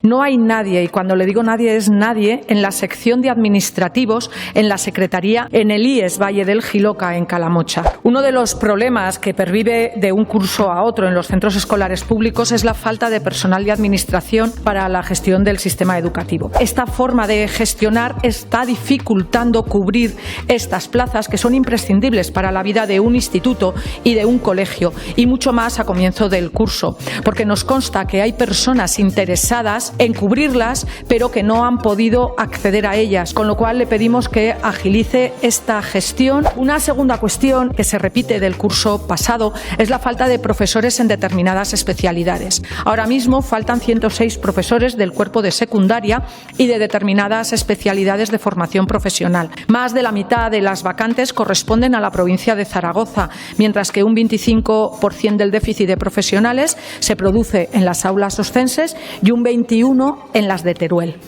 No hay nadie, y cuando le digo nadie es nadie, en la sección de administrativos, en la Secretaría, en el IES Valle del Jiloca, en Calamocha. Uno de los problemas que pervive de un curso a otro en los centros escolares públicos es la falta de personal de administración para la gestión del sistema educativo. Esta forma de gestionar está dificultando cubrir estas plazas que son imprescindibles para la vida de un instituto y de un colegio, y mucho más a comienzo del curso, porque nos consta que hay personas interesadas en cubrirlas, pero que no han podido acceder a ellas, con lo cual le pedimos que agilice esta gestión. Una segunda cuestión que se repite del curso pasado es la falta de profesores en determinadas especialidades. Ahora mismo faltan 106 profesores del cuerpo de secundaria y de determinadas especialidades de formación profesional. Más de la mitad de las vacantes corresponden a la provincia de Zaragoza, mientras que un 25% del déficit de profesionales se produce en las aulas oscenses y un 21% en las de Teruel.